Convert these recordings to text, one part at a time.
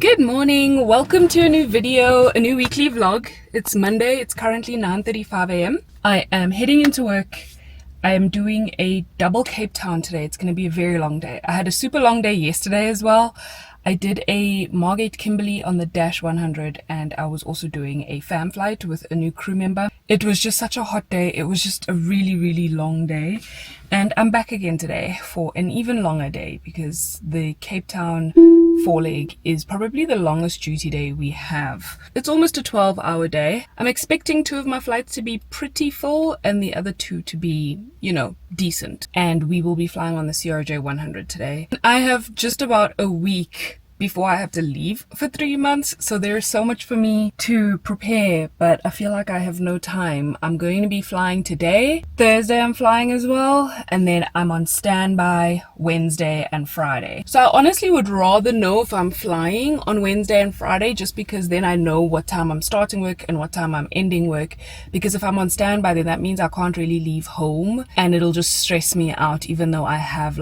Good morning, welcome to a new video, a new weekly vlog. It's Monday, it's currently 9:35 a.m. I am heading into work. I am doing a double Cape Town today. It's going to be a very long day. I had a super long day yesterday as well. I did a Margate Kimberley on the Dash 100 and I was also doing a fam flight with a new crew member. It was just such a hot day. It was just a really long day. And I'm back again today for an even longer day because the Cape Town four-leg is probably the longest duty day we have. It's almost a 12-hour day. I'm expecting 2 of my flights to be pretty full and the other 2 to be, decent. And we will be flying on the CRJ 100 today. I have just about a week before I have to leave for 3 months, so there's so much for me to prepare, but I feel like I have no time. I'm going to be flying today. Thursday I'm flying as well, and then I'm on standby Wednesday and Friday. So I honestly would rather know if I'm flying on Wednesday and Friday, just because then I know what time I'm starting work and what time I'm ending work, because if I'm on standby then that means I can't really leave home and it'll just stress me out, even though I have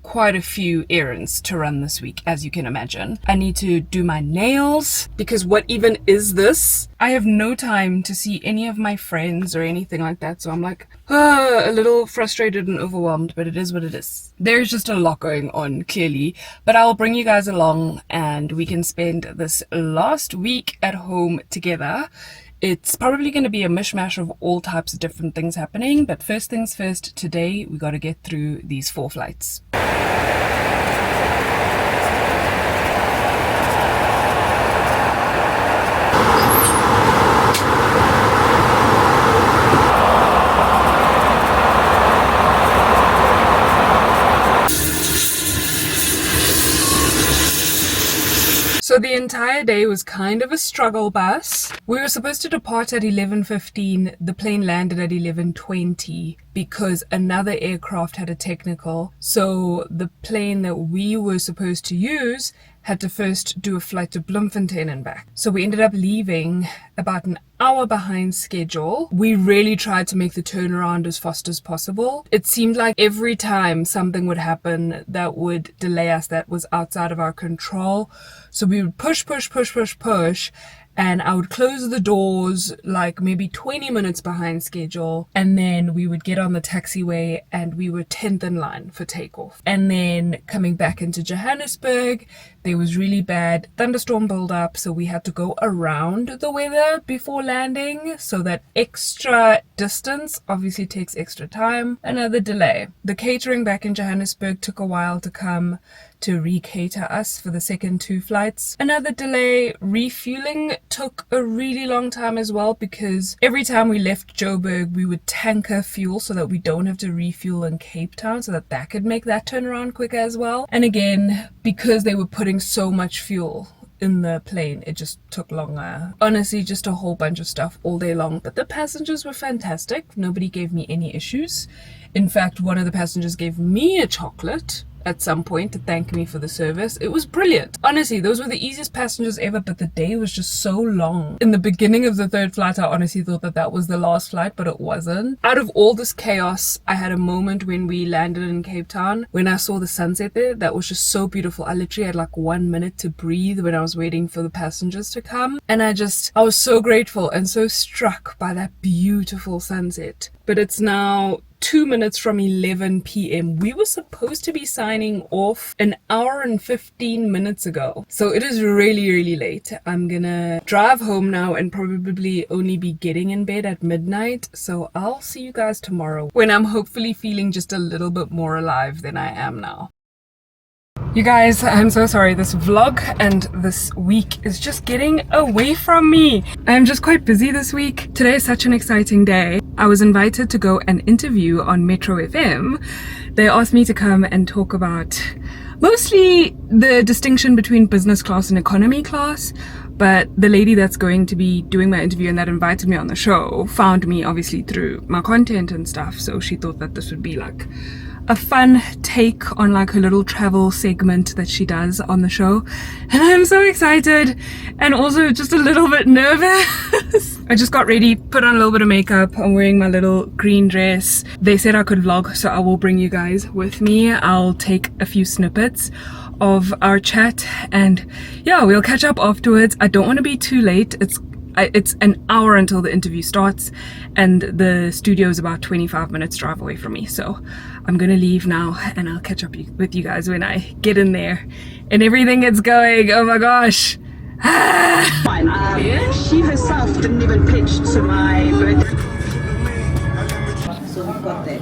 quite a few errands to run this week, as you can imagine. I need to do my nails because what even is this? I have no time to see any of my friends or anything like that, so I'm a little frustrated and overwhelmed, but it is what it is. There's just a lot going on, clearly, but I will bring you guys along and we can spend this last week at home together. It's probably going to be a mishmash of all types of different things happening, but first things first, today we got to get through these 4 flights. So the entire day was kind of a struggle bus. We were supposed to depart at 11:15. The plane landed at 11:20 because another aircraft had a technical. So the plane that we were supposed to use had to first do a flight to Bloemfontein and back. So we ended up leaving about an hour behind schedule. We really tried to make the turnaround as fast as possible. It seemed like every time something would happen that would delay us, that was outside of our control. So we would push, and I would close the doors maybe 20 minutes behind schedule, and then we would get on the taxiway and we were 10th in line for takeoff. And then coming back into Johannesburg, there was really bad thunderstorm build-up, so we had to go around the weather before landing, so that extra distance obviously takes extra time. Another delay. The catering back in Johannesburg took a while to come to re-cater us for the second 2 flights. Another delay. Refueling took a really long time as well, because every time we left Joburg we would tanker fuel so that we don't have to refuel in Cape Town, so that could make that turnaround quicker as well. And again, because they were putting so much fuel in the plane, it just took longer. Honestly, just a whole bunch of stuff all day long, but the passengers were fantastic. Nobody gave me any issues. In fact, one of the passengers gave me a chocolate at some point to thank me for the service. It was brilliant. Honestly, those were the easiest passengers ever, but the day was just so long. In the beginning of the 3rd flight, I honestly thought that was the last flight, but it wasn't. Out of all this chaos, I had a moment when we landed in Cape Town, when I saw the sunset there, that was just so beautiful. I literally had 1 minute to breathe when I was waiting for the passengers to come, and I was so grateful and so struck by that beautiful sunset. But it's now 2 minutes from 11 p.m. We were supposed to be signing off an hour and 15 minutes ago. So it is really late. I'm gonna drive home now and probably only be getting in bed at midnight. So I'll see you guys tomorrow when I'm hopefully feeling just a little bit more alive than I am now. You guys, I'm so sorry. This vlog and this week is just getting away from me. I'm just quite busy this week. Today is such an exciting day. I was invited to go and interview on Metro FM. They asked me to come and talk about mostly the distinction between business class and economy class. But the lady that's going to be doing my interview and that invited me on the show found me obviously through my content and stuff. So she thought that this would be a fun take on her little travel segment that she does on the show, and I'm so excited and also just a little bit nervous. I just got ready, put on a little bit of makeup. I'm wearing my little green dress. They said I could vlog, so I will bring you guys with me. I'll take a few snippets of our chat, and yeah, we'll catch up afterwards. I don't want to be too late. It's an hour until the interview starts, and the studio is about 25 minutes drive away from me, so I'm gonna leave now, and I'll catch up with you guys when I get in there and everything gets going. Oh my gosh. She herself didn't even pitch to my birthday. So we've got that.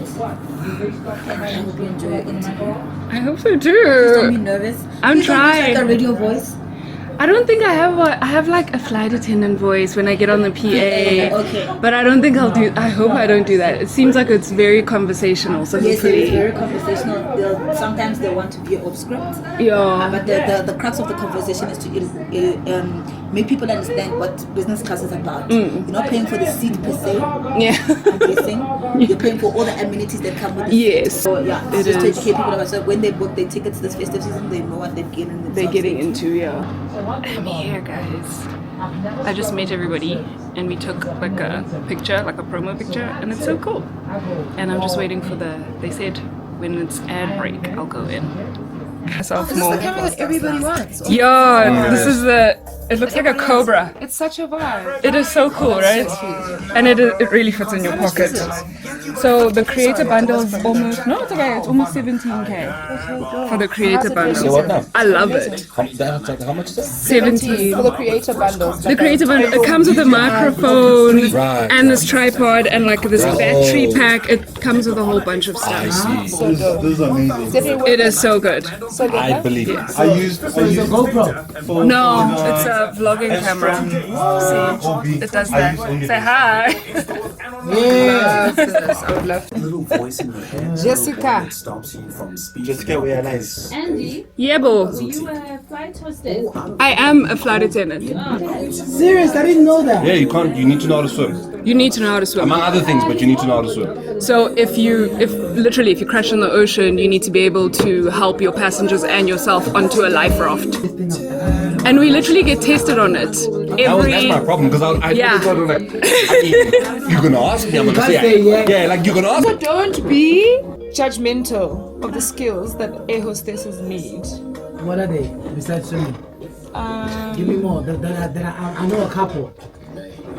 And I hope you enjoy your interview. I hope so Don't too. be nervous. I'm Please don't use trying. like a radio voice. I don't think I have like a flight attendant voice when I get on the PA. Okay. But I don't think I hope I don't do that. It seems like it's very conversational, so Yes, hopefully. it's very conversational. Sometimes they want to be off script. Yeah. But the crux of the conversation is to make people understand what business class is about. You're not paying for the seat per se. Yeah. I'm guessing. You're paying for all the amenities that come with it. Yes. So yeah, It it's just to is. educate people about, so when they book their tickets this festive season, they know what they're getting into, yeah. I'm here, guys. I just met everybody and we took like a picture, like a promo picture, and it's so cool. And I'm just waiting for they said when it's ad break, I'll go in. Myself This is more. the camera that everybody wants. Yeah, this is it looks like a cobra. It's such a vibe. It is so cool, right? And it really fits in your pocket. So the creator bundle is almost, no, it's okay, it's almost 17k for the creator bundle. what now? I love it. How much is it? 17. For the creator bundles. The creator bundle, it comes with a microphone Right. and this tripod and like this battery pack. It comes with a whole bunch of stuff. See, This is amazing. It is so good. I believe it. I used GoPro. For, No, it's a vlogging camera. See, it does that. Say hi. Yes, I would love to. Little voice in your head Jessica. that stops you from speaking. Jessica, we are nice. Andy, Yeah, bo. you a flight hostess. I am a flight attendant. Serious? I didn't know that. Yeah, you can't. You need to know how to swim. You need to know how to swim. Among other things, but you need to know how to swim. So if you crash in the ocean, you need to be able to help your passengers and yourself onto a life raft. And we literally get tested on it. That's my problem because I Yeah. thought like, I mean, you're gonna ask me, I'm gonna say, say yeah. yeah, like you're gonna ask. So don't be judgmental of the skills that air hostesses need. What are they besides swimming? Give me more. I know a couple.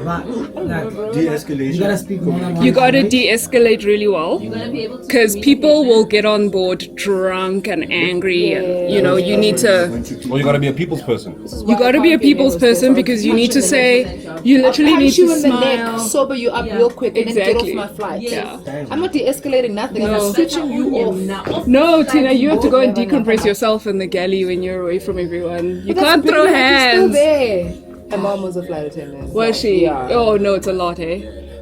But like, De-escalation. you gotta speak more than one You gotta language. de-escalate really well. Because people will get on board drunk and angry, and you need to. Or you gotta be a people's person. You gotta be a people's person because you need to say. You literally need Punch you to in the neck, smile. sober you up real quick, and then Exactly. get off my flight. Yeah. I'm not de-escalating nothing. No. I'm switching you off. No, Tina, you have to go and decompress yourself in the galley when you're away from everyone. You But that's can't throw brilliant, you're still hands. there. My mom was a flight attendant. Was she? Yeah. Oh no, it's a lot, eh?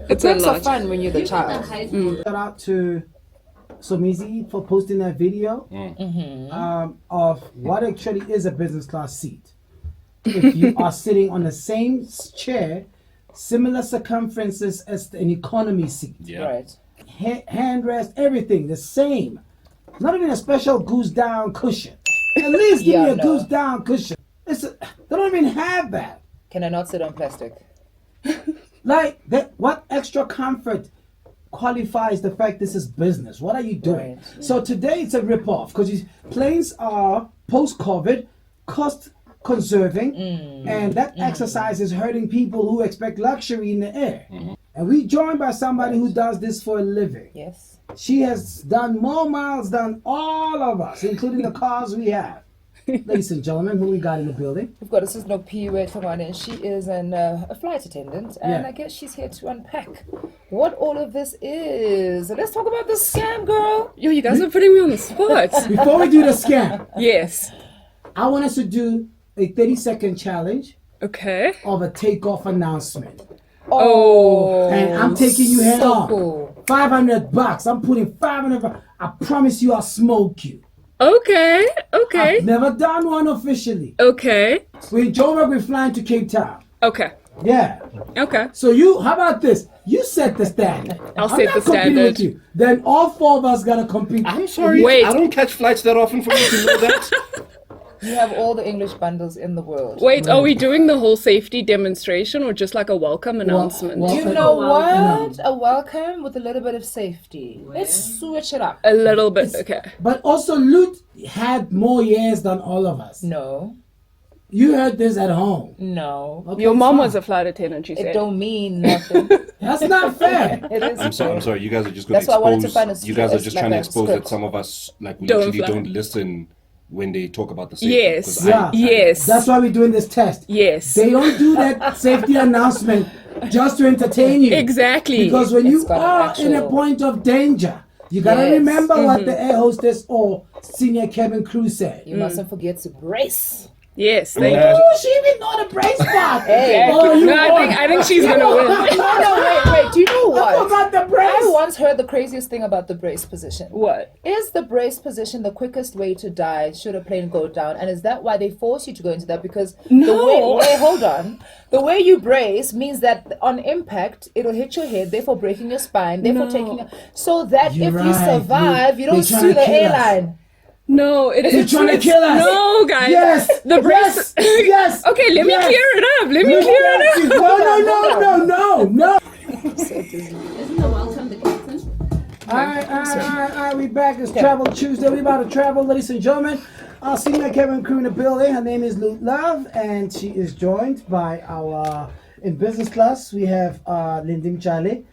It's a Perks are lot. fun when you're the child. Shout out to Somizi for posting that video of what actually is a business class seat. If you are sitting on the same chair, similar circumferences as an economy seat, Right. handrest, everything the same. Not even a special goose down cushion. At least give me Yeah, a no. goose down cushion. They don't even have that. Can I not sit on plastic? Like that, what extra comfort qualifies the fact this is business? What are you doing? Right. So today it's a rip-off because planes are post-COVID, cost conserving, and that exercise is hurting people who expect luxury in the air. And we joined by somebody who does this for a living. Yes. She has done more miles than all of us, including the cars we have. Ladies and gentlemen, who we got in the building? We've got Sis No P word for one, and she is a flight attendant, and Yeah. I guess she's here to unpack what all of this is. So let's talk about the scam, girl. Yo, you guys are putting me on the spot. Before we do the scam, Yes. I want us to do a 30-second challenge Okay. of a takeoff announcement. Oh. And I'm taking you head so on. cool. $500. I'm putting $500. I promise you I'll smoke you. Okay. Okay. I've never done one officially. Okay. We're in Joburg, we're flying to Cape Town. Okay. Yeah. Okay. So how about this? You set the standard. I'll I'm set not the competing standard. with you. Then all four of us gotta compete. I'm sorry. Wait. I don't catch flights that often for you to know that. You have all the English bundles in the world. Wait, are we doing the whole safety demonstration or just like a welcome announcement? You know what? A welcome with a little bit of safety. Let's switch it up. A little bit, okay. But also, Lut had more years than all of us. No. You heard this at home. No. Okay, Your mom fine. was a flight attendant, you It said. don't mean nothing. That's not fair. It is. I'm sorry. You guys are just going That's why I wanted to find a You guys are script, just like trying to a expose script. that some of us like we Don't literally fly. don't listen when they talk about the safety. Yes. 'Cause Yeah. Yes. That's why we're doing this test. Yes. They don't do that safety announcement just to entertain you. Exactly. Because when you It's got are in a actual- point of danger, you gotta Yes. remember what the air hostess or senior cabin crew said. You mustn't forget to brace. Yes, they Oh, she even know the brace part. Hey. Oh, you No, won. I think she's gonna win. No, wait. Do you know I what? forgot the brace. I once heard the craziest thing about the brace position. What? Is the brace position the quickest way to die should a plane go down? And is that why they force you to go into that? Because hold on. The way you brace means that on impact, it'll hit your head, therefore breaking your spine, therefore taking... So that You're if you right. survive, you They're don't trying sue to the kill us. airline. No, They're trying to kill us. No, guys. Yes. The brace. Yes. Yes. Okay, let me Yes. clear it up. Let me clear it up. No. Isn't the welcome the captain? All right. We back. It's Travel Tuesday. We about to travel, ladies and gentlemen. Our senior cabin crew in the building. Her name is Lut Love, and she is joined by our in business class. We have Lindim Chale.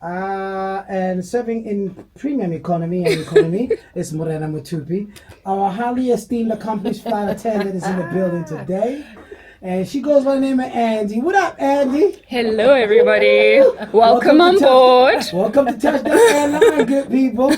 And serving in premium economy is Morena Mutupi. Our highly esteemed accomplished flight attendant is in the building today. And she goes by the name of Andy. What up, Andy? Hello, everybody. Welcome on to board. Welcome to Touchdown Airline, good people.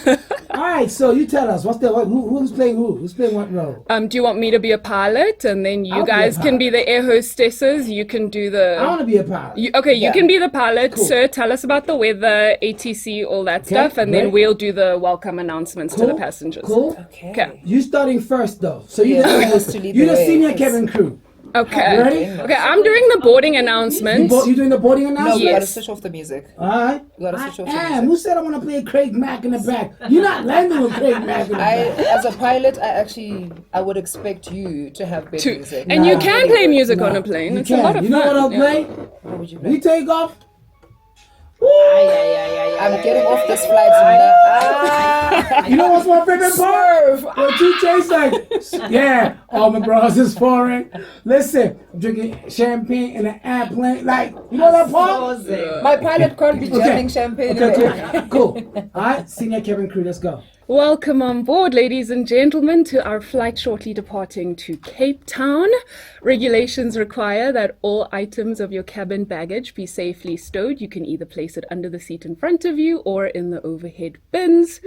All right, so you tell us, who's playing who? Who's playing what role? Do you want me to be a pilot, and then you I'll be a guys can pilot. be the air hostesses? You can do the. I want to be a pilot. You can be the pilot, sir. Tell us about the weather, ATC, all that stuff, and then great. we'll do the welcome announcements to the passengers. Cool. Okay. You starting first, though. So Yeah, you're I'm supposed to lead the the way, senior 'cause- cabin crew. Okay. Ready? Okay, I'm doing the boarding announcements. You doing the boarding No, announcement? we gotta Yes. switch off the music. All right. We gotta switch off the Am, music. who said I want to play Craig Mack in the back? You're not landing with Craig Mack in the back. As a pilot, I would expect you to have better music. And you Nah. can play music on Nah, a plane. You It's a lot can. of You know fun. what I'll Yeah. play? What would you We play? take off. I'm getting off this flight tonight. You know what's my favorite part? Swerve. When two chase like, yeah, all my bras is foreign. Listen, I'm drinking champagne in an airplane. Like, you know that part? My pilot can't be jamming champagne. Okay, cool. All right, senior cabin crew, let's go. Welcome on board, ladies and gentlemen, to our flight shortly departing to Cape Town. Regulations require that all items of your cabin baggage be safely stowed. You can either place it under the seat in front of you or in the overhead bins.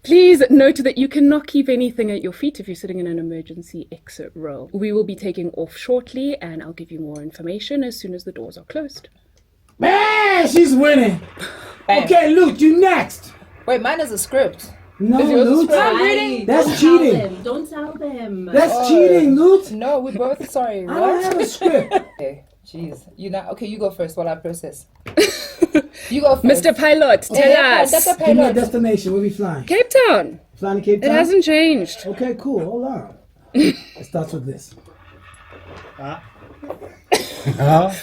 Please note that you cannot keep anything at your feet if you're sitting in an emergency exit row. We will be taking off shortly, and I'll give you more information as soon as the doors are closed. Man, she's winning. Bam. Okay, Luke, you next. Wait, mine is a script. No, Is yours Luke. script? That's cheating. Don't tell them. That's cheating, Luke. No, we both. Sorry. I don't have a script. Okay, jeez. Okay, you go first while I process. You go first. Mr. Pilot, tell Yeah, that's us. a Give me a pilot. destination. Where we flying? Cape Town. Flying to Cape It Town? hasn't changed. Okay, cool. Hold on. It starts with this.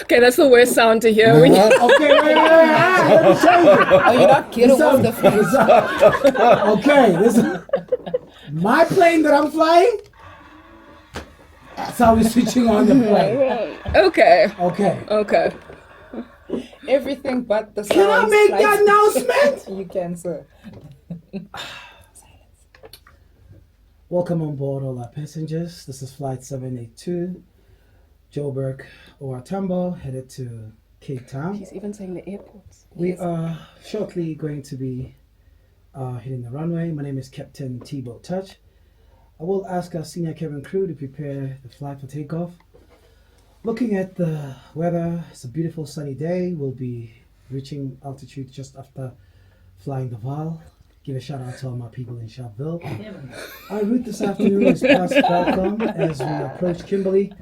Okay, that's the worst sound to hear. When you- Okay, wait. Let me show you. Are you not getting This off is- the flight? Okay, this is my plane that I'm flying. That's how we're switching on the plane. Okay. Okay. Okay. Everything but the sounds. Can I make that flight- announcement? You can, sir. Welcome on board, all our passengers. This is Flight 782, Joburg or Tambo, headed to Cape Town. He's even saying the airports. We are shortly going to be hitting the runway. My name is Captain T-Boat Touch. I will ask our senior cabin crew to prepare the flight for takeoff. Looking at the weather, it's a beautiful sunny day. We'll be reaching altitude just after flying the Val. Give a shout out to all my people in Sharpeville. Our route this afternoon is past Falcom. As we approach Kimberley,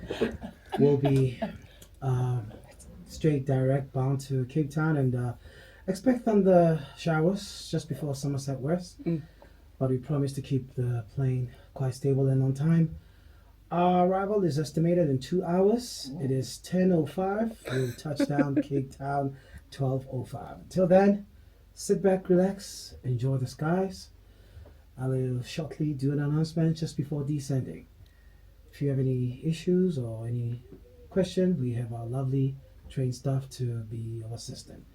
we'll be straight direct bound to Cape Town and expect thunder showers just before Somerset West. But we promise to keep the plane quite stable and on time. Our arrival is estimated in 2 hours. It is 10:05. We'll touch down Cape Town 12:05. Until then, sit back, relax, enjoy the skies. I will shortly do an announcement just before descending. If you have any issues or any questions, we have our lovely train staff to be of assistance.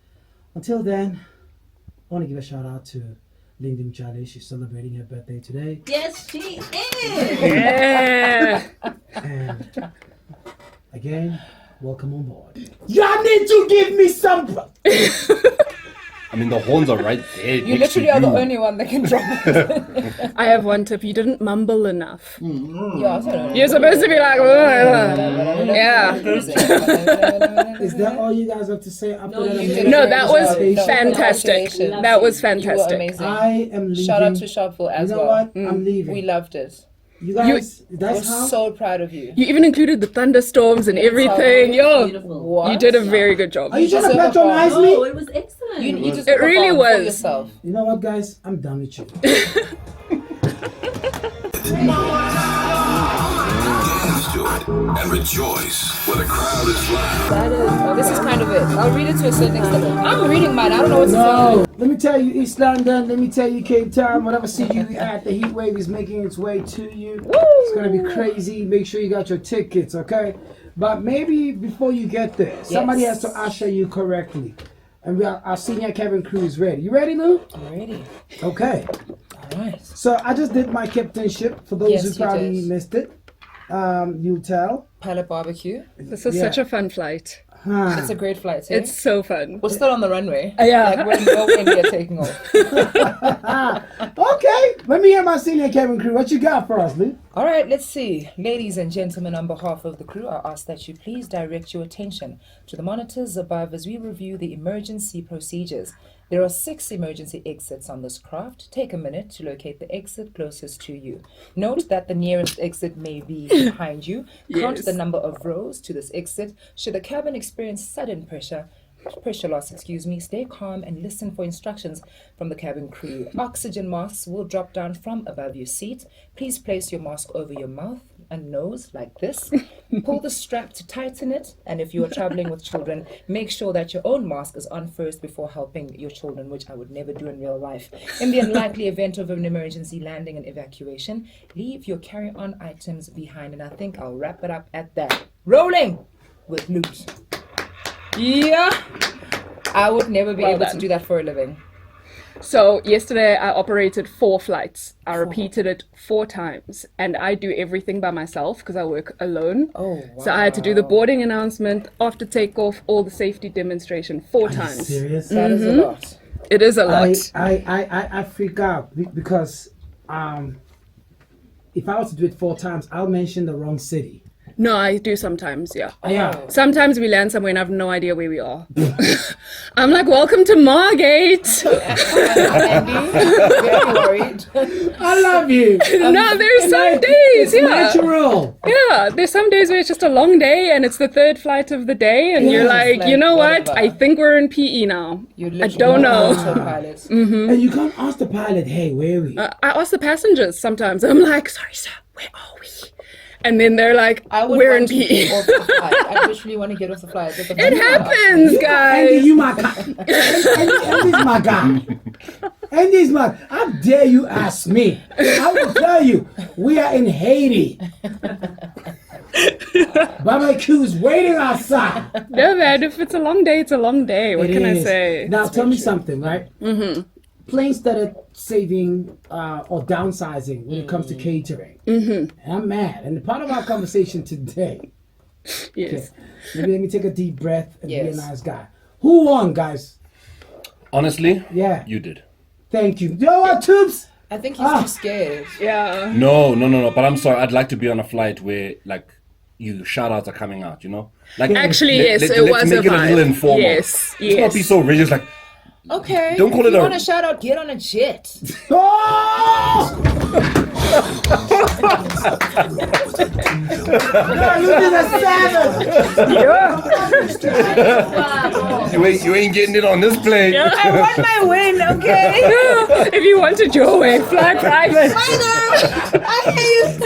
Until then, I want to give a shout out to Lindy Mchale. She's celebrating her birthday today. Yes, she is. Yeah. And again, welcome on board. Y'all need to give me some. I mean, the horns are right there. You literally are the only one that can drop it. I have one tip. You didn't mumble enough. Yeah, You're supposed to be like, yeah. Is that all you guys have to say? you did No, a that very was good job. fantastic. Congratulations. That was You were fantastic. amazing. I am leaving. Shout out to Sharpville as You know well. what? I'm leaving. We loved it. You guys, We're that's how. so proud of you. You even included the thunderstorms and everything. Yo, Beautiful. What? you did a very good job. Are you trying to deserve a patronize Oh, me? it was excellent. You just It took a really bomb for was. yourself. You know what, guys? I'm done with you. And rejoice when the crowd is loud. This is kind of it. I'll read it to a certain extent. I'm reading mine. I don't know what to No, let me tell you, East London. Let me tell you, Cape Town. Whatever city you at, the heat wave is making its way to you. It's gonna be crazy. Make sure you got your tickets, okay? But maybe before you get there, somebody has to usher you correctly. And our senior cabin crew is ready. You ready, Lou? I'm ready. Okay. All right. So I just did my captainship. For those Yes, who you probably did. missed it, you'll tell. Pilot barbecue. This is Yeah. such a fun flight. Huh. It's a great flight, eh? It's so fun. We're still on the runway. Yeah. Like we're nowhere near taking off. Okay, let me hear my senior cabin crew. What you got for us, Lou? All right, let's see. Ladies and gentlemen, on behalf of the crew, I ask that you please direct your attention to the monitors above as we review the emergency procedures. There are 6 emergency exits on this craft. Take a minute to locate the exit closest to you. Note that the nearest exit may be behind you. Count Yes. the number of rows to this exit. Should the cabin experience sudden pressure loss, stay calm and listen for instructions from the cabin crew. Oxygen masks will drop down from above your seat. Please place your mask over your mouth and nose like this. Pull the strap to tighten it, and if you are traveling with children, make sure that your own mask is on first before helping your children, which I would never do in real life. In the unlikely event of an emergency landing and evacuation, leave your carry-on items behind, and I think I'll wrap it up at that. Rolling with loot. Yeah, I would never be Well able to done. do that for a living. So yesterday I operated 4 flights. I repeated it 4 times, and I do everything by myself because I work alone. Oh, wow. So I had to do the boarding announcement, after takeoff, all the safety demonstration 4 Are you times. serious? That is a lot. It is a lot. I freak out because if I was to do it 4 times, I'll mention the wrong city. No, I do sometimes, yeah. Yeah. Sometimes we land somewhere and I have no idea where we are. I'm like, welcome to Margate. Andy, very worried. I love you. No, there's some days, It's yeah. natural. Yeah, there's some days where it's just a long day and it's the 3rd flight of the day and you're Yeah. like, you know what? Whatever. I think we're in PE now. You're I literally don't know. autopilot. And you can't ask the pilot, hey, where are we? I ask the passengers sometimes. I'm like, sorry, sir, where are we? And then they're like, I would we're in want to PE. get off the flight. I literally want to get off the flight. But the It happens, Andy, guys. you my guy. Andy's my guy. Andy's my. How dare you ask me? I will tell you, we are in Haiti. Barbecue's waiting outside. No, man, if it's a long day, it's a long day. What It can I is. say? Now tell me something, right? Mm-hmm. Planes started saving or downsizing when it comes to catering. Mm-hmm. And I'm mad. And part of our conversation today. Yes. Maybe let me take a deep breath and be Yes. a nice guy. Who won, guys? Honestly, Yeah. you did. Thank you. You know what, Tubes? I think he's too scared. Yeah. No. But I'm sorry. I'd like to be on a flight where, like, you shout outs are coming out, you know? Like, Actually, yes, it let's was make a it a little vibe. informal. Yes, Let's not be yes. so rigid, like, Okay. Don't call if it you a- want to shout out, get on a jet. Oh! No, you did a savage. You ain't getting it on this plane. I want my win, okay? If you wanted your way, fly private. I hear you.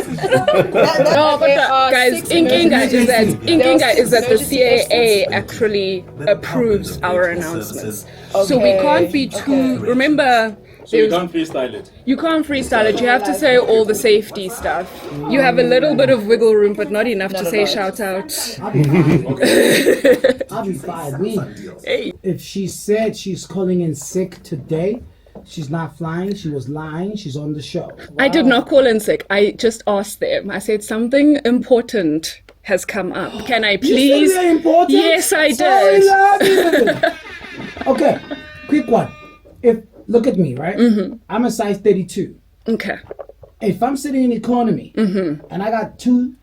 No, but guys, Inkinga is that the CAA actually approves our announcements. So we can't be too. Remember. So you can't freestyle it. You can't freestyle it. You have to say all the safety stuff. You have a little bit of wiggle room, but not enough to say shout out. I'll be fine. I'll be fine. Hey. If she said she's calling in sick today, she's not flying. She was lying. She's on the show. I did not call in sick. I just asked them. I said something important has come up. Can I please? You said they're important? Yes, I Sorry, did. love. Okay, quick one. Look at me, right? I'm a size 32. Okay. If I'm sitting in economy and I got two,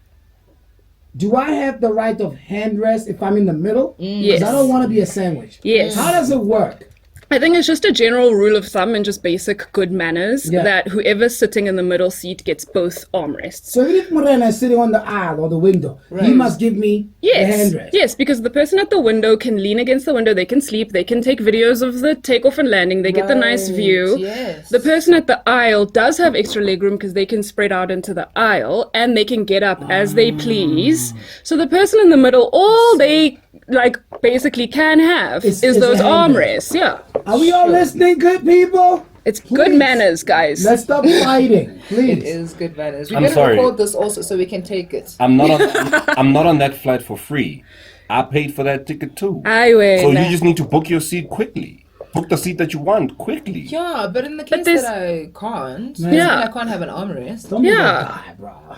do I have the right of hand rest if I'm in the middle? Yes. Because I don't want to be a sandwich. Yes. How does it work? I think it's just a general rule of thumb and just basic good manners that whoever's sitting in the middle seat gets both armrests. So even if Morena is sitting on the aisle or the window, he must give me the hand rest. Yes, because the person at the window can lean against the window, they can sleep, they can take videos of the takeoff and landing, they get the nice view. Yes. The person at the aisle does have extra legroom because they can spread out into the aisle and they can get up as they please. So the person in the middle, all they basically can have is those armrests. Yeah. Are we all listening, good people? It's good manners, guys. Let's stop fighting, please. It is good manners. We're I'm gonna sorry. record this also so we can take it. I'm not on that flight for free. I paid for that ticket too. So you just need to book your seat quickly. Book the seat that you want quickly. Yeah, but in the case that I can't, I can't have an armrest. Don't be that guy, bro.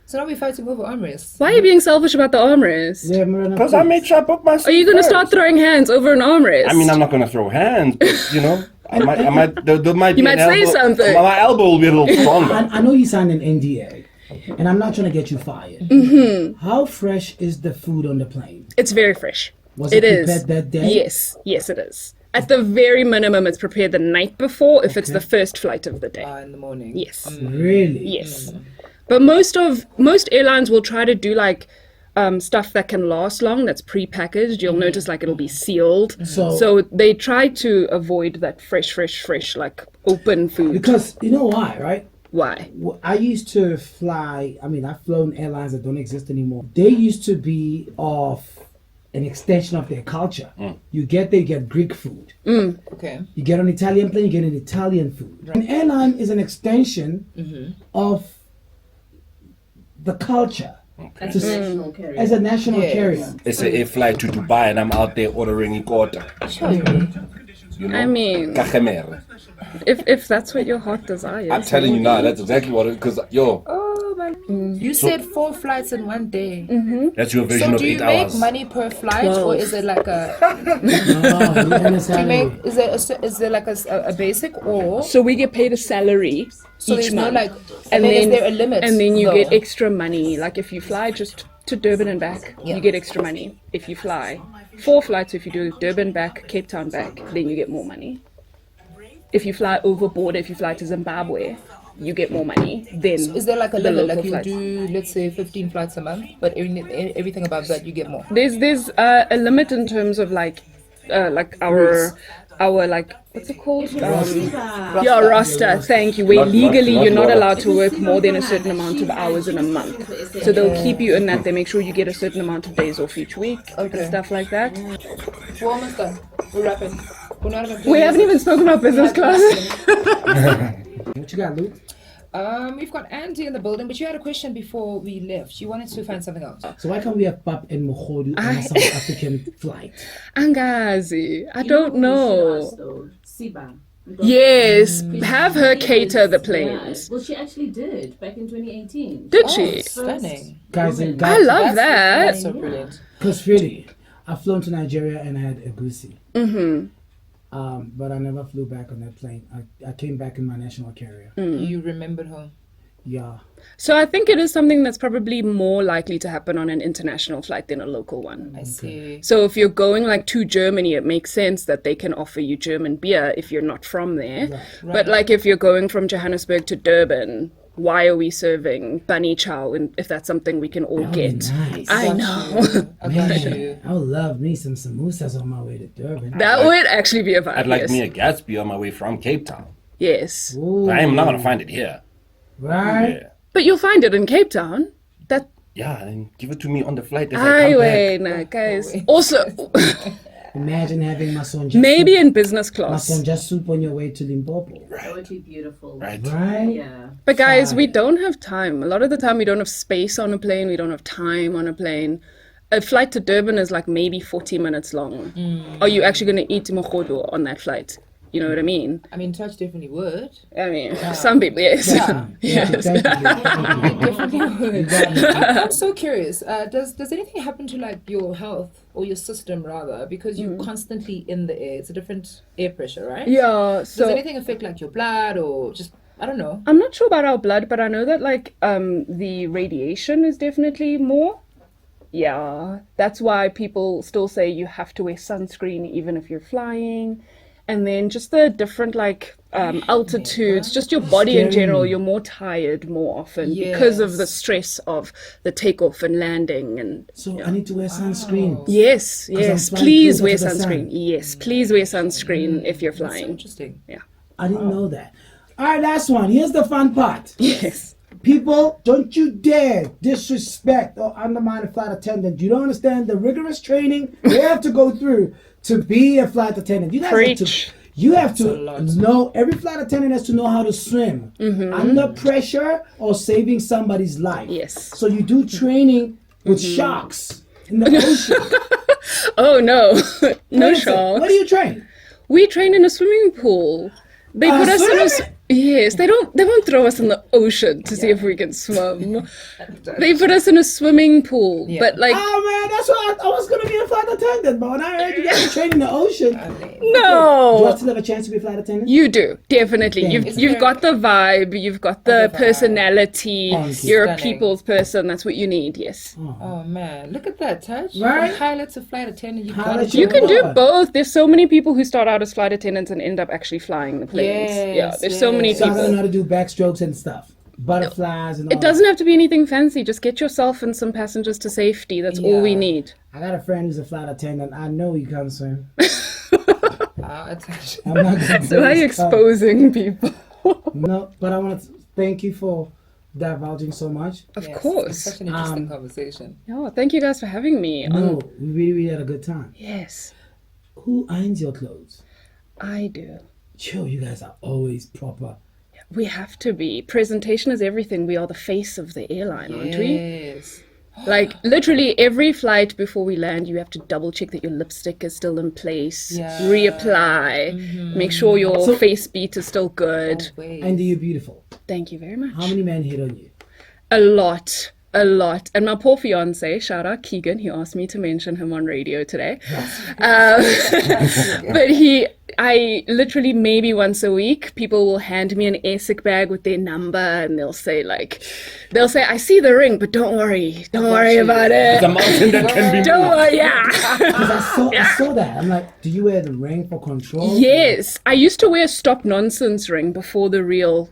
So now we're fighting over armrests. Why are you being selfish about the armrest? Yeah, Marina, Because I made sure I booked my seat. Are you going to first. start throwing hands over an armrest? I mean, I'm not going to throw hands, but there might be You might an say elbow. something. My elbow will be a little stronger. I know you signed an NDA, and I'm not trying to get you fired. How fresh is the food on the plane? It's very fresh. Was it prepared that day? Yes, it is. At the very minimum, it's prepared the night before if it's the first flight of the day. In the morning. Yes. Really? Yes. But most airlines will try to do stuff that can last long, that's pre-packaged. You'll notice it'll be sealed. So they try to avoid that fresh, open food. Because you know why, right? Why? I used to fly, I've flown airlines that don't exist anymore. They used to be of an extension of their culture. You get there, you get Greek food. Okay. You get on an Italian plane, you get an Italian food. An airline is an extension of the culture. As a national carrier. As a national carrier. They say a flight to Dubai and I'm out there ordering ikota. I mean, Kachemere. if that's what your heart desires. I'm telling you now, that's exactly what it is. Because, You said 4 flights in one day. that's your version So of do 8 you make hours. money per flight, or is it like a? Is there like a basic or? So we get paid a salary So each there's no month. and then is there a limit? And then you though? get extra money. Like if you fly just to Durban and back, you get extra money. If you fly 4 flights, if you do Durban back, Cape Town back, then you get more money. If you fly over border, if you fly to Zimbabwe, you get more money. Then Is there like a the limit? local Like you flights. do, let's say, 15 flights a month, but everything above that you get more. There's a limit in terms of our what's it called? Roster. Thank you. Where legally you're not allowed to work more than a certain amount of hours in a month. So they'll keep you in that. They make sure you get a certain amount of days off each week and stuff like that. We're almost done. We're wrapping. We're not even. We haven't even spoken about business class. What you got, Luke? We've got Andy in the building, but you had a question before we left. You wanted to find something else. So why can't we have Pap and Mohodu on a South African flight? Angazi, I don't know. Siba. Yes, have her cater the planes. Well, she actually did back in 2018. Did she? Stunning. Guys, I love that. That's so brilliant. Because really, I've flown to Nigeria and I had a goosey. But I never flew back on that plane. I came back in my national carrier. You remembered her. Yeah. So I think it is something that's probably more likely to happen on an international flight than a local one. I see. So if you're going to Germany, it makes sense that they can offer you German beer if you're not from there. But if you're going from Johannesburg to Durban, why are we serving bunny chow, and if that's something we can all That would be get. nice. I know. I got Man, you. I would love me some samosas on my way to Durban. That would actually be a vibe. I'd like yes. me a Gatsby on my way from Cape Town. Yes. Ooh, But I am not gonna find it here. right? Yeah. But you'll find it in Cape Town. That Yeah, and give it to me on the flight as I come back. highway, nah, guys. Also, Imagine having masonja maybe soup, in business class. masonja soup on your way to Limpopo. That would be beautiful. Right. Right? Yeah. But guys, we don't have time. A lot of the time, we don't have space on a plane. We don't have time on a plane. A flight to Durban is like maybe 40 minutes long. Are you actually going to eat mogodo on that flight? You know what I mean? I mean, Touch definitely would. I mean, some people, yes. Yeah. Yes. Definitely would. I'm so curious. Does anything happen to like your health or your system rather? Because you're constantly in the air. It's a different air pressure, right? Yeah, Does so anything affect like your blood or just, I don't know. I'm not sure about our blood, but I know that like the radiation is definitely more. Yeah, that's why people still say you have to wear sunscreen even if you're flying. And then just the different like altitudes, just your body in general, you're more tired more often because of the stress of the takeoff and landing. And So I need to wear sunscreen. yes, I'm yes, flying please closer wear to the sun. sunscreen. Yes, please wear sunscreen if you're That's so flying. interesting. I didn't know that. All right, last one. Here's the fun part. Yes. People, don't you dare disrespect or undermine a flight attendant. You don't understand the rigorous training they have to go through to be a flight attendant. You guys Preach. have to know, every flight attendant has to know how to swim under pressure or saving somebody's life. Yes. So you do training with sharks in the ocean. Oh no, no What is it? sharks. What do you train? We train in a swimming pool. They put us in a swimming? yes. They won't throw us in the ocean to see if we can swim. They put us in a swimming pool, but like Oh man, that's why I was gonna be a flight attendant, but when I heard you guys train in the ocean, do no. I still have a chance to be a flight attendant? You do definitely. Thank You've got the vibe. You've got the personality. Thank you. You're a Stunning. people's person. That's what you need. Yes. Oh man, look at that, Touch. Right? Highlights of flight attendant. You got Highlights it. You can do God. both. There's so many people who start out as flight attendants and end up actually flying the planes. Yes, Yeah. There's so many So I people. don't know how to do backstrokes and stuff, butterflies and all. It doesn't have to be anything fancy. Just get yourself and some passengers to safety. That's all we Yeah. need. I got a friend who's a flight attendant. I know he can't swim. Touch. I'm not gonna So why are you exposing people? No, but I want to thank you for divulging so much. Of Yes, course. It's such an interesting conversation. Oh, thank you guys for having me. No, we really had a good time. Yes, Who irons your clothes? I do. Yo, you guys are always proper. We have to be. Presentation is everything. We are the face of the airline, aren't we? Yes. Like literally every flight before we land, you have to double check that your lipstick is still in place, Yeah. reapply, make sure your So- face beat is still good. Wait. And you're beautiful. Thank you very much. How many men hit on you? A lot. A lot. And my poor fiance, shout out Keegan, he asked me to mention him on radio today. But I literally maybe once a week, people will hand me an ASIC bag with their number and they'll say, I see the ring, but don't worry about it. It's a mountain that can be Don't moved. worry, yeah. Because I saw that. I'm like, do you wear the ring for control? Yes. I used to wear a stop nonsense ring before the real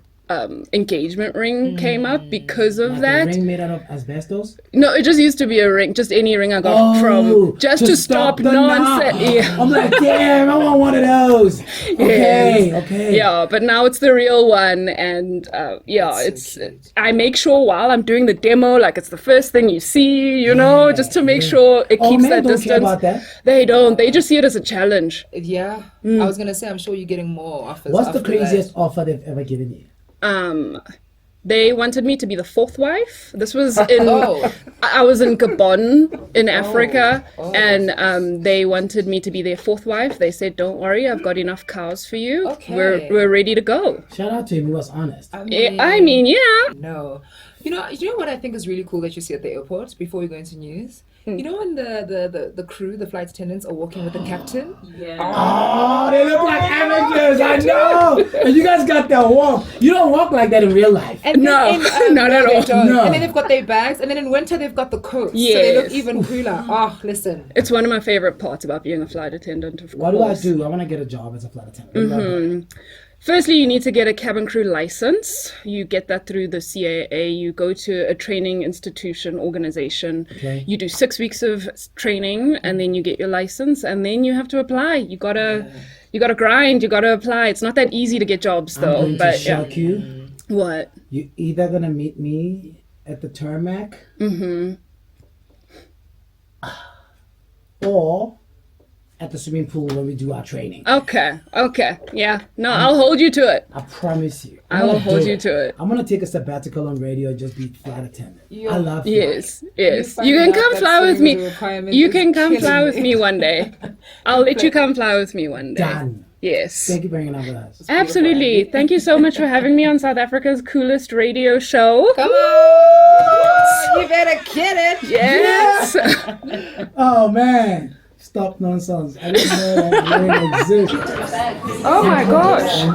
engagement ring came out because of Like that. a ring made out of asbestos? No, it just used to be a ring, just any ring I got from, just to stop the nonsense. knock. Yeah. I'm like, damn, I want one of those. Okay, okay. Yeah, but now it's the real one, and I make sure while I'm doing the demo, like it's the first thing you see, you know, just to make sure it keeps men that don't distance. care about that. They don't. They just see it as a challenge. Yeah. I was gonna say, I'm sure you're getting more offers. What's the after that. craziest offer they've ever given you? They wanted me to be the fourth wife. This was in Oh. I was in Gabon in Africa, and they wanted me to be their fourth wife. They said, "Don't worry, I've got enough cows for you. Okay. We're ready to go." Shout out to him, he was honest. I mean, yeah. No. You know what I think is really cool that you see at the airport before we go into news? You know when the crew, the flight attendants are walking with the captain? Yeah. Oh, they look like amateurs, I know! And you guys got that walk. You don't walk like that in real life. And No, not at they all. don't. No. And then they've got their bags, and then in winter they've got the coats. So they look Yes. even cooler. Oh, listen. It's one of my favorite parts about being a flight attendant, of What do I course. do? I want to get a job as a flight attendant. Firstly, you need to get a cabin crew license. You get that through the CAA. You go to a training institution organization. Okay. You do 6 weeks of training, and then you get your license, and then you have to apply. You gotta grind. You gotta apply. It's not that easy to get jobs, I'm though. going But to shock you. What? You're either gonna meet me at the tarmac, or at the swimming pool when we do our training. Okay. Yeah. No, I'll hold you to it. I promise you. I will hold you to it. I'm gonna take a sabbatical on radio, just be flight attendant. I love Yes. You find can out come that fly with swimming me. is a requirement You is can come fly killing with me. me one day. I'll let you come fly with me one day. Done. Yes. Thank you for hanging out with us. Absolutely. Thank you so much for having me on South Africa's coolest radio show. Come on! You better get it! Yes. Oh man. Stop nonsense. I didn't know that word exists. Oh my gosh.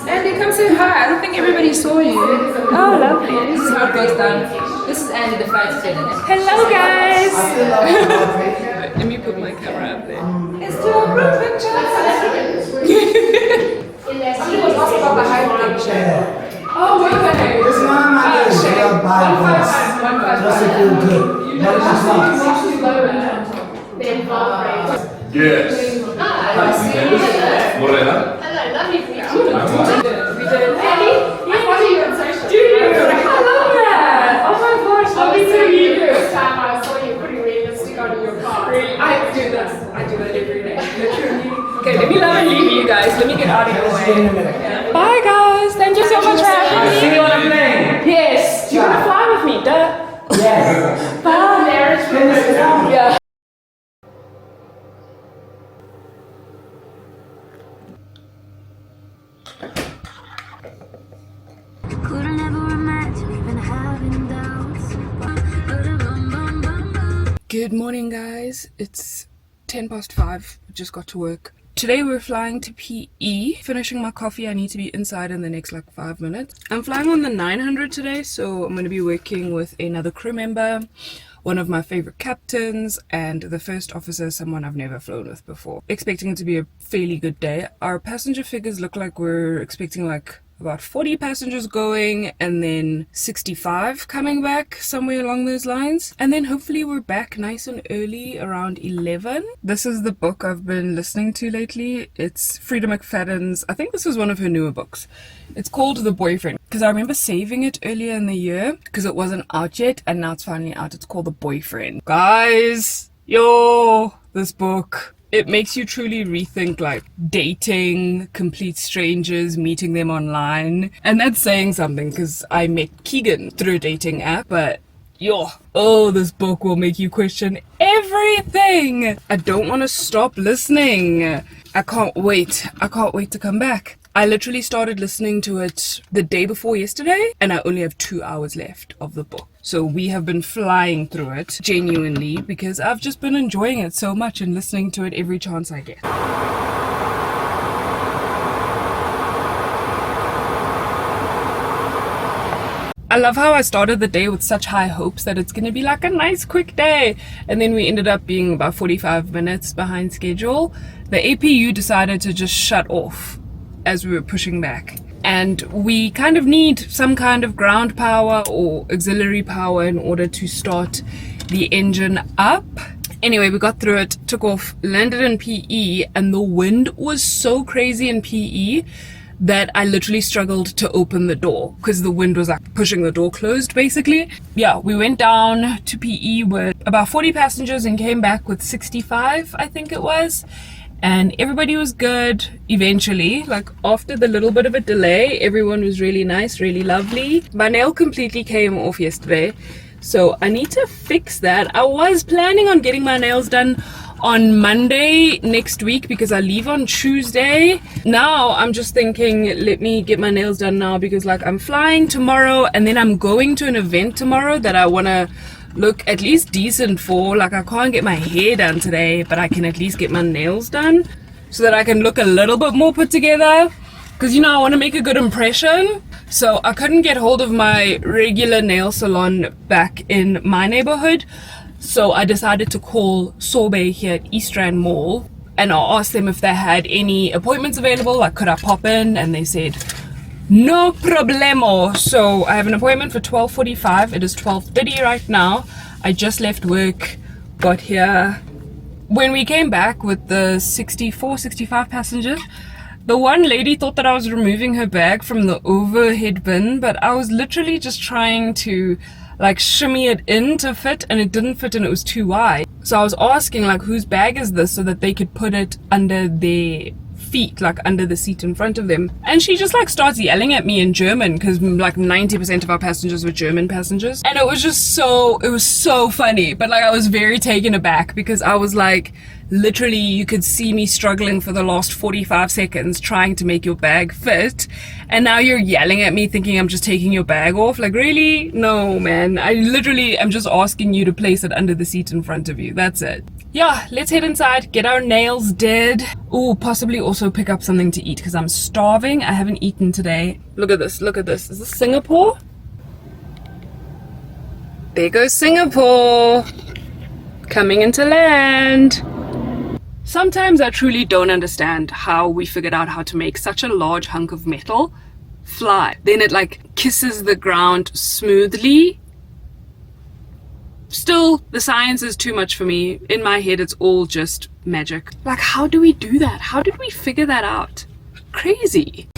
Andy, come say hi. I don't think everybody saw you. Oh, lovely. This is how it goes down. This is Andy, the flight attendant. Hello, guys. I Let me put my camera up there. Let's do a group picture. Somebody was asking about the height picture. Oh, okay. It's not my day. They are by voice. Just to feel good. Not in class. Yes. Morena. Hello, lovely to meet you. We did. I follow you on social I love that. Oh my gosh, lovely to meet you. The first time I saw you putting realistic on your car. I do that every day. Literally. Okay, let me love and leave you guys. Let me get out of your way. Bye, guys. Thank you so much for having me. See you on a plane. Yes. Do you want to fly with me? Duh. Yes. Bye. Yeah. Couldn't ever imagine even having doubts. Good morning, guys. It's 5:10. Just got to work. Today we're flying to PE. Finishing my coffee. I need to be inside in the next 5 minutes. I'm flying on the 900 today, so I'm going to be working with another crew member, one of my favorite captains, and the first officer, someone I've never flown with before. Expecting it to be a fairly good day. Our passenger figures look like we're expecting about 40 passengers going, and then 65 coming back, somewhere along those lines. And then hopefully we're back nice and early around 11. This is the book I've been listening to lately. It's Frida McFadden's, I think this is one of her newer books. It's called The Boyfriend, because I remember saving it earlier in the year because it wasn't out yet, and now it's finally out. It's called The Boyfriend. Guys, this book, it makes you truly rethink dating, complete strangers, meeting them online. And that's saying something because I met Keegan through a dating app, but this book will make you question everything. I don't want to stop listening. I can't wait to come back. I literally started listening to it the day before yesterday, and I only have 2 hours left of the book. So we have been flying through it, genuinely, because I've just been enjoying it so much and listening to it every chance I get. I love how I started the day with such high hopes that it's going to be a nice quick day, and then we ended up being about 45 minutes behind schedule. The APU decided to just shut off as we were pushing back, and we kind of need some kind of ground power or auxiliary power in order to start the engine up. Anyway, we got through it, took off, landed in PE, and the wind was so crazy in PE that I literally struggled to open the door because the wind was pushing the door closed, basically. Yeah, we went down to PE with about 40 passengers and came back with 65, I think it was. And everybody was good eventually. After the little bit of a delay, everyone was really nice, really lovely. My nail completely came off yesterday, so I need to fix that. I was planning on getting my nails done on Monday next week because I leave on Tuesday. Now I'm just thinking, let me get my nails done now because I'm flying tomorrow, and then I'm going to an event tomorrow that I want to look at least decent for. I can't get my hair done today, but I can at least get my nails done so that I can look a little bit more put together, because I want to make a good impression. So I couldn't get hold of my regular nail salon back in my neighborhood, so I decided to call Sorbet here at East Rand Mall. and I asked them if they had any appointments available, like could I pop in, and they said no problemo. So I have an appointment for 12:45. It is 12:30 right now. I just left work, got here. When we came back with the 65 passengers, the one lady thought that I was removing her bag from the overhead bin, but I was literally just trying to like shimmy it in to fit, and it didn't fit and it was too wide. So I was asking like, whose bag is this, so that they could put it under their feet, like under the seat in front of them. And she just like starts yelling at me in German, because like 90% of our passengers were German passengers, and it was so funny. But like I was very taken aback, because I was like, literally you could see me struggling for the last 45 seconds trying to make your bag fit, and now you're yelling at me thinking I'm just taking your bag off. Like, really? No, man, I literally am just asking you to place it under the seat in front of you. That's it. Yeah, let's head inside, get our nails did. Ooh, possibly also pick up something to eat, because I'm starving. I haven't eaten today. Look at this, look at this. Is this Singapore? There goes Singapore, coming into land. Sometimes I truly don't understand how we figured out how to make such a large hunk of metal fly. Then it like kisses the ground smoothly. Still, the science is too much for me. In my head, it's all just magic. Like, how do we do that? How did we figure that out? Crazy.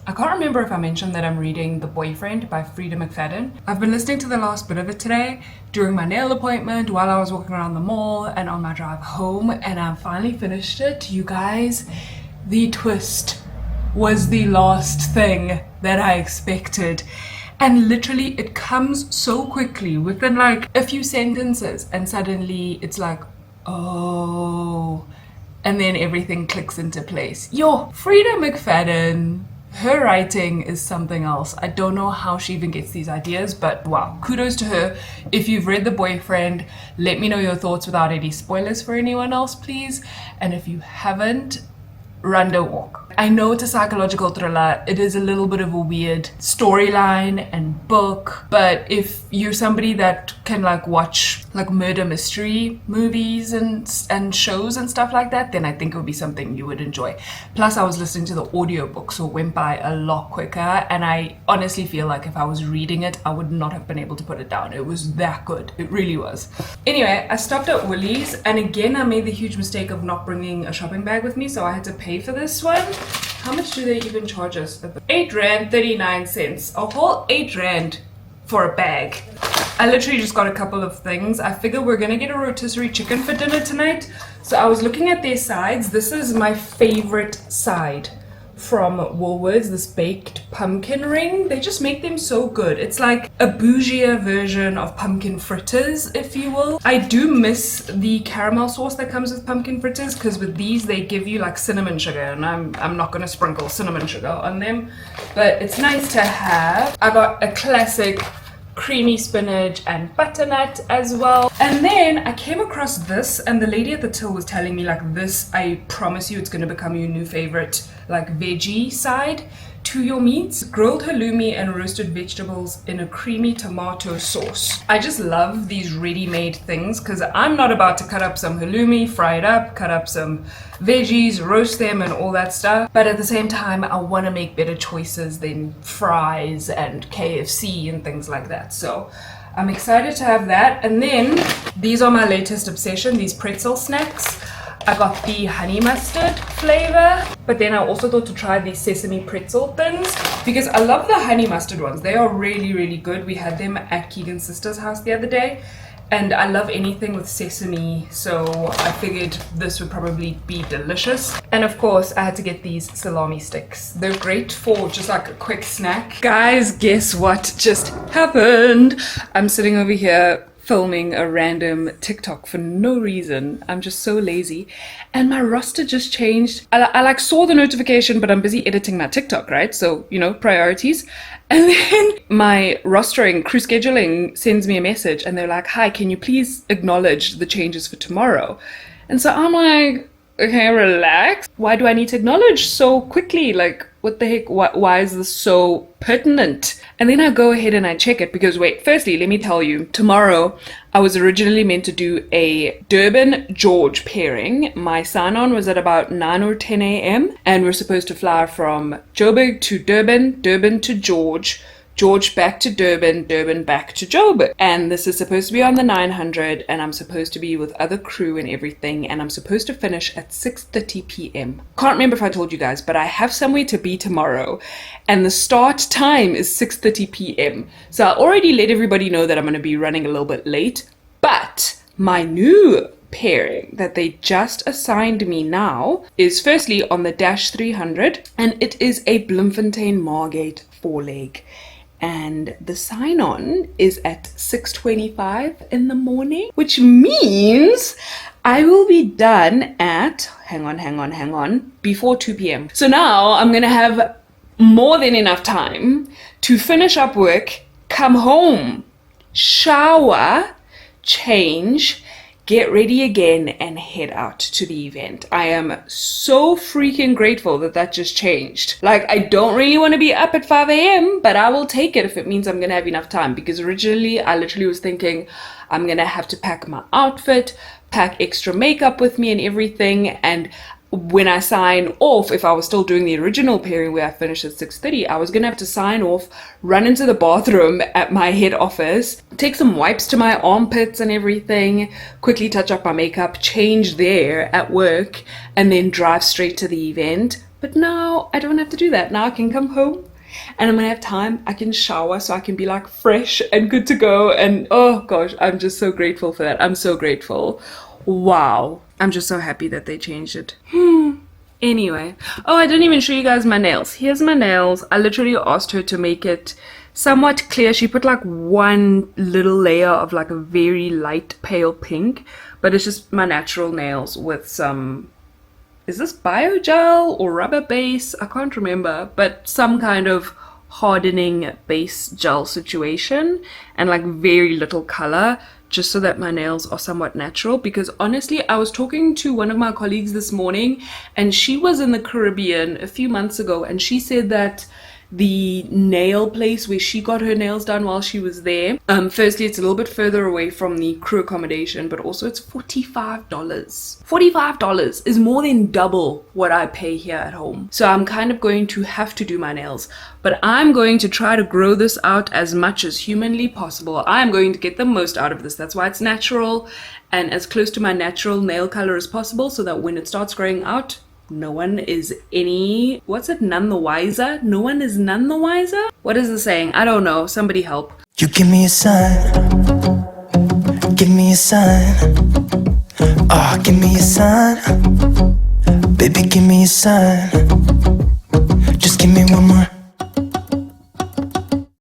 I can't remember if I mentioned that I'm reading The Boyfriend by Frida McFadden. I've been listening to the last bit of it today during my nail appointment, while I was walking around the mall, and on my drive home, and I finally finished it. You guys, the twist was the last thing that I expected. And literally it comes so quickly, within like a few sentences, and suddenly it's like, oh, and then everything clicks into place. Yo, Frida McFadden, her writing is something else. I don't know how she even gets these ideas, but wow, kudos to her. If you've read The Boyfriend, let me know your thoughts without any spoilers for anyone else, please. And if you haven't, run, don't walk. I know it's a psychological thriller. It is a little bit of a weird storyline and book, but if you're somebody that can like watch like murder mystery movies and shows and stuff like that, then I think it would be something you would enjoy. Plus I was listening to the audiobook, so it went by a lot quicker, and I honestly feel like if I was reading it, I would not have been able to put it down. It was that good. It really was. Anyway, I stopped at Woolies, and again I made the huge mistake of not bringing a shopping bag with me, so I had to pay for this one. How much do they even charge us? 8 Rand 39 cents. A whole 8 Rand for a bag. I literally just got a couple of things. I figure we're gonna get a rotisserie chicken for dinner tonight. So I was looking at their sides. This is my favorite side from Woolworths, this baked pumpkin ring. They just make them so good. It's like a bougier version of pumpkin fritters, if you will. I do miss the caramel sauce that comes with pumpkin fritters, because with these they give you like cinnamon sugar, and I'm not gonna sprinkle cinnamon sugar on them, but it's nice to have. I got a classic creamy spinach and butternut as well. And then I came across this, and the lady at the till was telling me like, this, I promise you, it's gonna become your new favorite like veggie side to your meats. Grilled halloumi and roasted vegetables in a creamy tomato sauce. I just love these ready-made things, because I'm not about to cut up some halloumi, fry it up, cut up some veggies, roast them and all that stuff, but at the same time I want to make better choices than fries and KFC and things like that. So I'm excited to have that. And then these are my latest obsession, these pretzel snacks. I got the honey mustard flavor, but then I also thought to try these sesame pretzel thins, because I love the honey mustard ones. They are really, really good. We had them at Keegan's sister's house the other day, and I love anything with sesame, so I figured this would probably be delicious. And of course, I had to get these salami sticks. They're great for just like a quick snack. Guys, guess what just happened? I'm sitting over here filming a random TikTok for no reason. I'm just so lazy, and my roster just changed. I like saw the notification, but I'm busy editing my TikTok, right? So, you know, priorities. And then my rostering, crew scheduling sends me a message, and they're like, hi, can you please acknowledge the changes for tomorrow? And so I'm like, okay, relax. Why do I need to acknowledge so quickly? Like, what the heck? Why is this so pertinent? And then I go ahead and I check it because, wait, firstly, let me tell you, tomorrow I was originally meant to do a Durban-George pairing. My sign-on was at about 9 or 10 a.m. and we're supposed to fly from Joburg to Durban, Durban to George, George back to Durban, Durban back to Joburg. And this is supposed to be on the 900 and I'm supposed to be with other crew and everything, and I'm supposed to finish at 6:30 p.m. Can't remember if I told you guys, but I have somewhere to be tomorrow and the start time is 6:30 p.m. So I already let everybody know that I'm going to be running a little bit late, but my new pairing that they just assigned me now is firstly on the Dash 300 and it is a Bloemfontein Margate 4-leg. And the sign-on is at 6:25 in the morning, which means I will be done at, hang on, before 2 p.m. So now I'm gonna have more than enough time to finish up work, come home, shower, change, get ready again and head out to the event. I am so freaking grateful that that just changed. Like, I don't really want to be up at 5 a.m., but I will take it if it means I'm going to have enough time, because originally I literally was thinking I'm going to have to pack my outfit, pack extra makeup with me and everything, and when I sign off, if I was still doing the original pairing where I finished at 6:30, I was gonna have to sign off, run into the bathroom at my head office, take some wipes to my armpits and everything, quickly touch up my makeup, change there at work, and then drive straight to the event. But now I don't have to do that. Now I can come home and I'm gonna have time. I can shower so I can be like fresh and good to go. And oh gosh, I'm just so grateful for that. I'm so grateful. Wow. I'm just so happy that they changed it. Anyway. Oh, I didn't even show you guys my nails. Here's my nails. I literally asked her to make it somewhat clear. She put like one little layer of like a very light pale pink, but it's just my natural nails with some, is this biogel or rubber base? I can't remember, but some kind of hardening base gel situation and like very little color, just so that my nails are somewhat natural. Because honestly, I was talking to one of my colleagues this morning and she was in the Caribbean a few months ago and she said that the nail place where she got her nails done while she was there, firstly it's a little bit further away from the crew accommodation, but also it's $45. $45 is more than double what I pay here at home. So I'm kind of going to have to do my nails, but I'm going to try to grow this out as much as humanly possible. I'm going to get the most out of this. That's why it's natural and as close to my natural nail color as possible, so that when it starts growing out, no one is none the wiser? No one is none the wiser? What is the saying? I don't know. Somebody help. You give me a sign. Give me a sign. Oh, give me a sign. Baby, give me a sign.